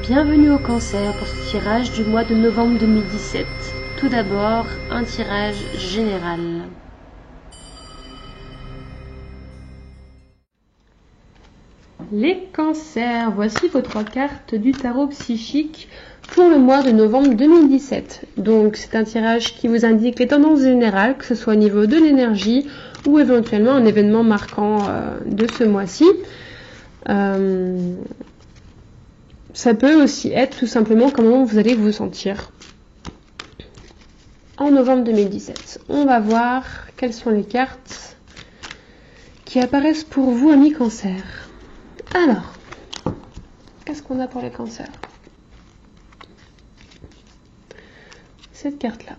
Bienvenue au Cancer pour ce tirage du mois de novembre 2017. Tout d'abord, un tirage général. Les cancers, voici vos 3 cartes du tarot psychique pour le mois de novembre 2017. Donc c'est un tirage qui vous indique les tendances générales, que ce soit au niveau de l'énergie ou éventuellement un événement marquant de ce mois-ci. Ça peut aussi être tout simplement comment vous allez vous sentir en novembre 2017. On va voir quelles sont les cartes qui apparaissent pour vous, amis cancer. Alors, qu'est-ce qu'on a pour les cancers? Cette carte-là,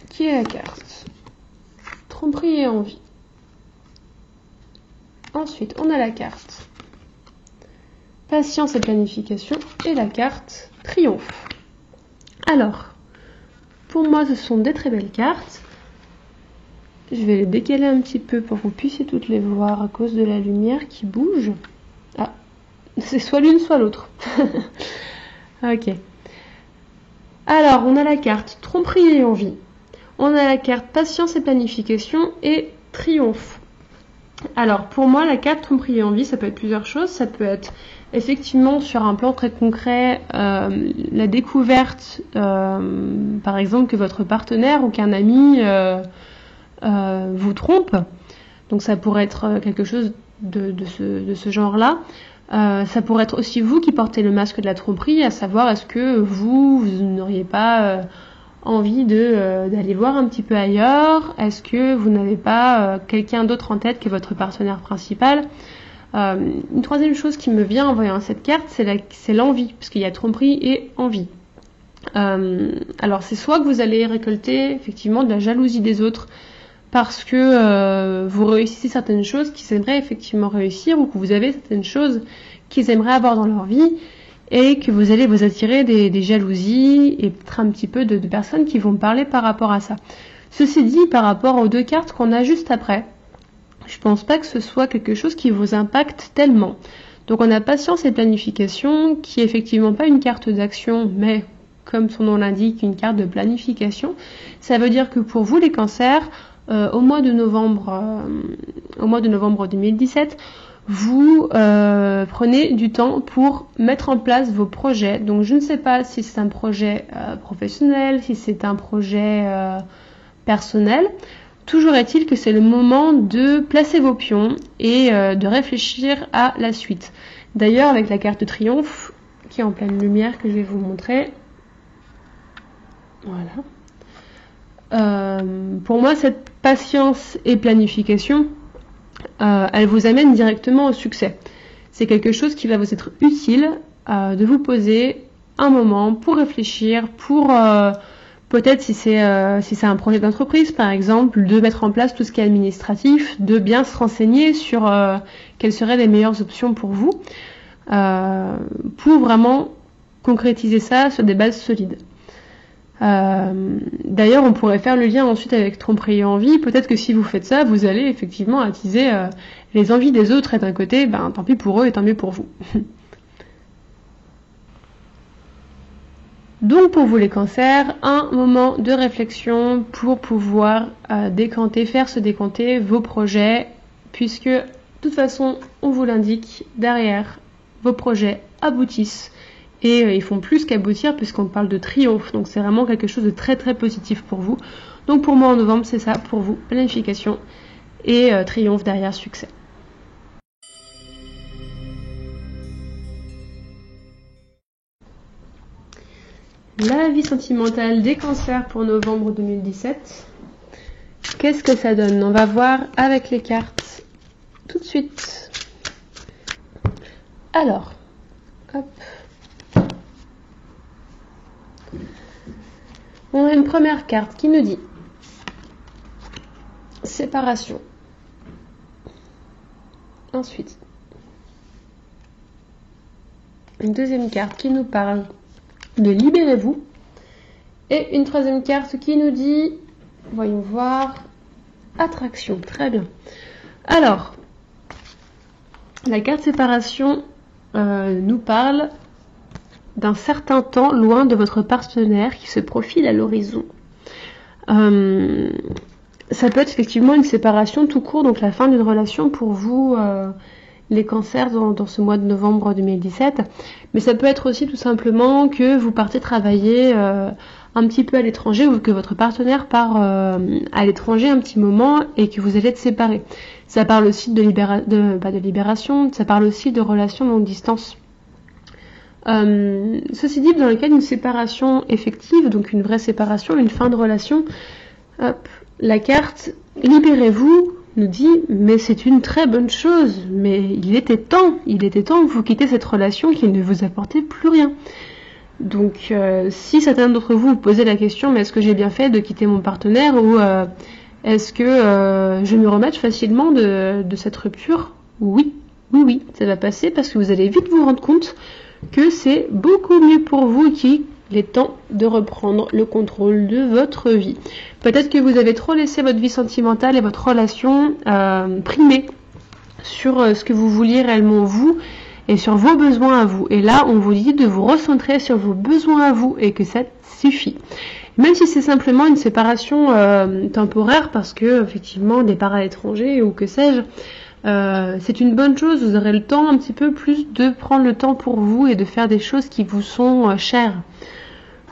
qui est la carte tromperie et envie. Ensuite, on a la carte patience et planification et la carte triomphe. Alors, pour moi, ce sont des très belles cartes. Je vais les décaler un petit peu pour que vous puissiez toutes les voir à cause de la lumière qui bouge. Ah, c'est soit l'une, soit l'autre. Ok. Alors, on a la carte tromperie et envie. On a la carte patience et planification et triomphe. Alors, pour moi, la carte tromperie et envie, ça peut être plusieurs choses. Ça peut être effectivement sur un plan très concret, la découverte, par exemple, que votre partenaire ou qu'un ami vous trompe. Donc, ça pourrait être quelque chose de ce genre-là. Ça pourrait être aussi vous qui portez le masque de la tromperie, à savoir est-ce que vous n'auriez pas envie d'aller voir un petit peu ailleurs? Est-ce que vous n'avez pas quelqu'un d'autre en tête que votre partenaire principal? Une troisième chose qui me vient en voyant cette carte, c'est l'envie, parce qu'il y a tromperie et envie. Alors c'est soit que vous allez récolter effectivement de la jalousie des autres parce que vous réussissez certaines choses qu'ils aimeraient effectivement réussir, ou que vous avez certaines choses qu'ils aimeraient avoir dans leur vie, et que vous allez vous attirer des jalousies et peut-être un petit peu de personnes qui vont parler par rapport à ça. Ceci dit, par rapport aux 2 cartes qu'on a juste après, je pense pas que ce soit quelque chose qui vous impacte tellement. Donc on a patience et planification, qui est effectivement pas une carte d'action, mais comme son nom l'indique, une carte de planification. Ça veut dire que pour vous les cancers, au mois de novembre 2017, vous prenez du temps pour mettre en place vos projets. Donc je ne sais pas si c'est un projet professionnel, si c'est un projet personnel. Toujours est-il que c'est le moment de placer vos pions et de réfléchir à la suite. D'ailleurs, avec la carte triomphe, qui est en pleine lumière, que je vais vous montrer. Voilà. Pour moi, cette patience et planification, elle vous amène directement au succès. C'est quelque chose qui va vous être utile de vous poser un moment pour réfléchir, pour peut-être si c'est un projet d'entreprise par exemple, de mettre en place tout ce qui est administratif, de bien se renseigner sur quelles seraient les meilleures options pour vous, pour vraiment concrétiser ça sur des bases solides. D'ailleurs, on pourrait faire le lien ensuite avec tromperie et envie. Peut-être que si vous faites ça, vous allez effectivement attiser les envies des autres, et d'un côté, ben, tant pis pour eux et tant mieux pour vous. Donc pour vous les cancers, un moment de réflexion pour pouvoir faire se décanter vos projets, puisque de toute façon, on vous l'indique, derrière, vos projets aboutissent. Et ils font plus qu'aboutir puisqu'on parle de triomphe. Donc c'est vraiment quelque chose de très très positif pour vous. Donc pour moi en novembre, c'est ça pour vous. Planification et triomphe derrière succès. La vie sentimentale des cancers pour novembre 2017. Qu'est-ce que ça donne? On va voir avec les cartes tout de suite. Alors, hop. On a une première carte qui nous dit séparation. Ensuite, une deuxième carte qui nous parle de libérez-vous. Et une troisième carte qui nous dit, voyons voir, attraction. Très bien. Alors, la carte séparation nous parle d'un certain temps loin de votre partenaire qui se profile à l'horizon. Ça peut être effectivement une séparation tout court, donc la fin d'une relation pour vous, les cancers, dans ce mois de novembre 2017. Mais ça peut être aussi tout simplement que vous partez travailler un petit peu à l'étranger, ou que votre partenaire part à l'étranger un petit moment et que vous allez être séparés. Ça parle aussi de libération, ça parle aussi de relations longue distance. Ceci dit, dans le cas d'une séparation effective, donc une vraie séparation, une fin de relation, hop, la carte « Libérez-vous » nous dit « Mais c'est une très bonne chose, mais il était temps que vous quittez cette relation qui ne vous apportait plus rien. » Donc, si certains d'entre vous vous posez la question « Mais est-ce que j'ai bien fait de quitter mon partenaire » ou est-ce que je me remets facilement de cette rupture ? Oui, ça va passer parce que vous allez vite vous rendre compte que c'est beaucoup mieux pour vous qu'il est temps de reprendre le contrôle de votre vie. Peut-être que vous avez trop laissé votre vie sentimentale et votre relation primer sur ce que vous vouliez réellement vous et sur vos besoins à vous. Et là, on vous dit de vous recentrer sur vos besoins à vous et que ça suffit. Même si c'est simplement une séparation temporaire parce que, effectivement, départ à l'étranger ou que sais-je, c'est une bonne chose, vous aurez le temps un petit peu plus de prendre le temps pour vous et de faire des choses qui vous sont chères.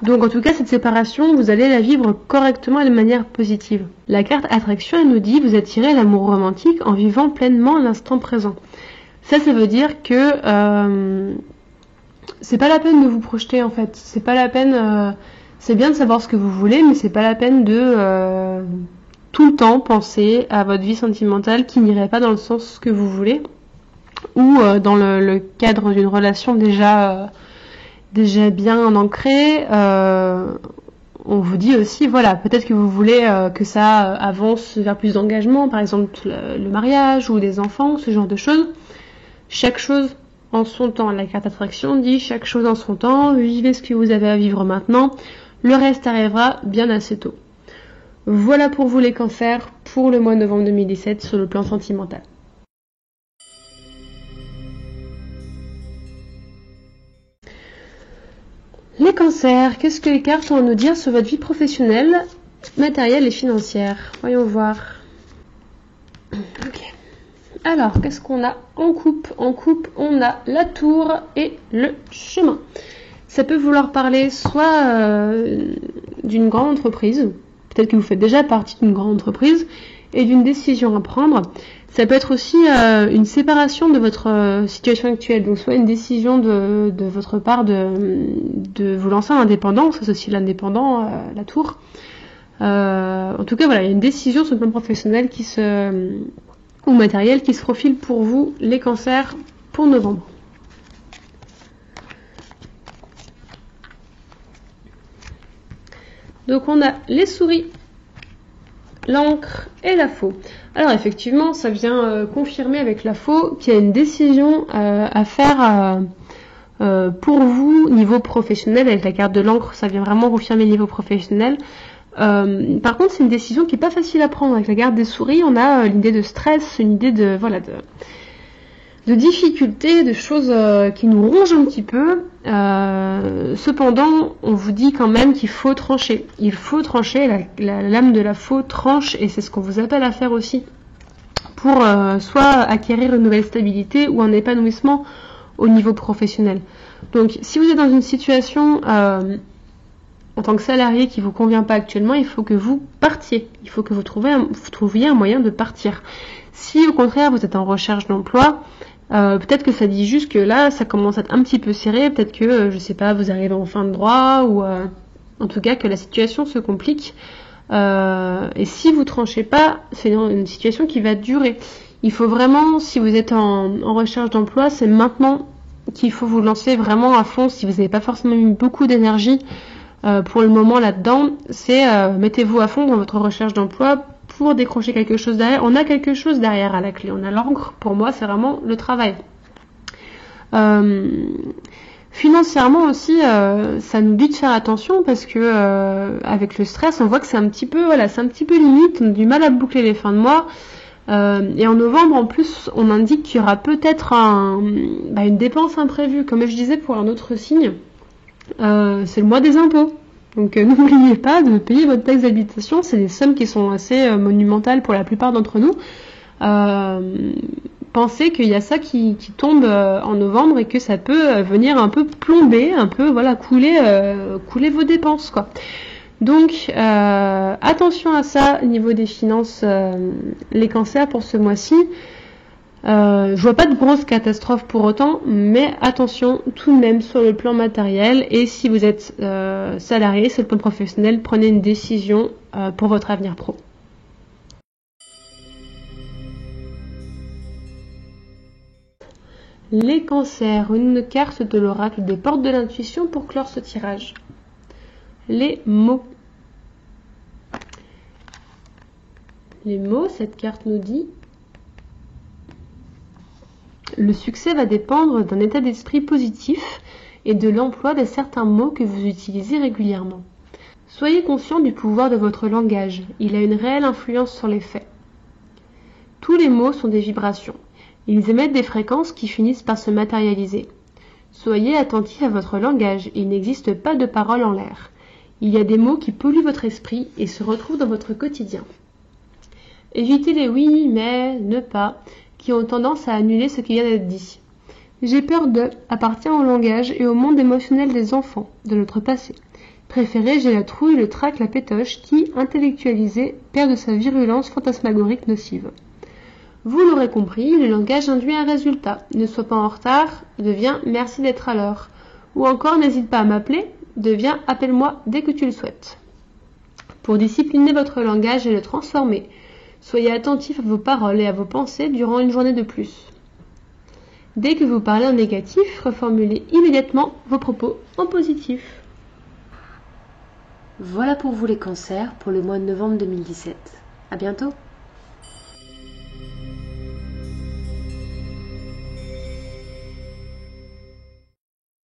Donc en tout cas, cette séparation, vous allez la vivre correctement et de manière positive. La carte attraction, elle nous dit vous attirez l'amour romantique en vivant pleinement l'instant présent. Ça veut dire que c'est pas la peine de vous projeter en fait. C'est pas la peine. C'est bien de savoir ce que vous voulez, mais c'est pas la peine de tout le temps penser à votre vie sentimentale qui n'irait pas dans le sens que vous voulez, ou dans le cadre d'une relation déjà bien ancrée. On vous dit aussi, voilà, peut-être que vous voulez que ça avance vers plus d'engagement, par exemple le mariage ou des enfants, ce genre de choses. Chaque chose en son temps. La carte attraction dit chaque chose en son temps, vivez ce que vous avez à vivre maintenant, le reste arrivera bien assez tôt. Voilà pour vous les cancers pour le mois de novembre 2017 sur le plan sentimental. Les cancers, qu'est-ce que les cartes ont à nous dire sur votre vie professionnelle, matérielle et financière? Voyons voir. Ok. Alors, qu'est-ce qu'on a en coupe? En coupe, on a la tour et le chemin. Ça peut vouloir parler soit d'une grande entreprise, peut-être que vous faites déjà partie d'une grande entreprise, et d'une décision à prendre. Ça peut être aussi une séparation de votre situation actuelle, donc soit une décision de votre part de vous lancer en indépendant, ça c'est aussi l'indépendant, la tour. En tout cas, voilà, il y a une décision sur le plan professionnel ou matériel qui se profile pour vous, les cancers, pour novembre. Donc on a les souris, l'encre et la faux. Alors effectivement, ça vient confirmer avec la faux qu'il y a une décision à faire pour vous niveau professionnel. Avec la carte de l'encre, ça vient vraiment confirmer le niveau professionnel. Par contre, c'est une décision qui n'est pas facile à prendre. Avec la carte des souris, on a l'idée de stress, une idée de difficultés, de choses qui nous rongent un petit peu. Cependant, on vous dit quand même qu'il faut trancher. Il faut trancher, la lame de la faux tranche, et c'est ce qu'on vous appelle à faire aussi, pour soit acquérir une nouvelle stabilité ou un épanouissement au niveau professionnel. Donc, si vous êtes dans une situation en tant que salarié qui ne vous convient pas actuellement, il faut que vous partiez. Il faut que vous trouviez un moyen de partir. Si au contraire vous êtes en recherche d'emploi, peut-être que ça dit juste que là ça commence à être un petit peu serré, peut-être que je sais pas, vous arrivez en fin de droit, ou en tout cas que la situation se complique, et si vous tranchez pas, c'est une situation qui va durer. Il faut vraiment, si vous êtes en recherche d'emploi, c'est maintenant qu'il faut vous lancer vraiment à fond. Si vous n'avez pas forcément mis beaucoup d'énergie pour le moment là-dedans, c'est mettez-vous à fond dans votre recherche d'emploi pour décrocher quelque chose derrière. On a quelque chose derrière à la clé. On a l'encre. Pour moi, c'est vraiment le travail. Financièrement aussi, ça nous dit de faire attention parce que avec le stress, on voit que c'est un petit peu, c'est un petit peu limite. On a du mal à boucler les fins de mois. Et en novembre, en plus, on indique qu'il y aura peut-être une dépense imprévue. Comme je disais pour un autre signe, c'est le mois des impôts. Donc n'oubliez pas de payer votre taxe d'habitation, c'est des sommes qui sont assez monumentales pour la plupart d'entre nous. Pensez qu'il y a ça qui tombe en novembre et que ça peut venir un peu plomber, un peu voilà couler vos dépenses quoi. Donc attention à ça au niveau des finances, les cancers pour ce mois-ci. Je vois pas de grosses catastrophes pour autant, mais attention tout de même sur le plan matériel, et si vous êtes salarié, sur le plan professionnel, prenez une décision pour votre avenir pro. Les cancers, une carte de l'oracle des portes de l'intuition pour clore ce tirage. Les mots. Les mots, cette carte nous dit: le succès va dépendre d'un état d'esprit positif et de l'emploi de certains mots que vous utilisez régulièrement. Soyez conscient du pouvoir de votre langage, il a une réelle influence sur les faits. Tous les mots sont des vibrations. Ils émettent des fréquences qui finissent par se matérialiser. Soyez attentif à votre langage, il n'existe pas de paroles en l'air. Il y a des mots qui polluent votre esprit et se retrouvent dans votre quotidien. Évitez les oui, mais, ne pas, qui ont tendance à annuler ce qui vient d'être dit. J'ai peur de appartient au langage et au monde émotionnel des enfants, de notre passé. Préférez j'ai la trouille, le trac, la pétoche, qui, intellectualisé, perd de sa virulence fantasmagorique nocive. Vous l'aurez compris, le langage induit un résultat. Ne sois pas en retard, devient merci d'être à l'heure. Ou encore n'hésite pas à m'appeler, devient appelle-moi dès que tu le souhaites. Pour discipliner votre langage et le transformer, soyez attentif à vos paroles et à vos pensées durant une journée de plus. Dès que vous parlez en négatif, reformulez immédiatement vos propos en positif. Voilà pour vous les cancers pour le mois de novembre 2017. À bientôt!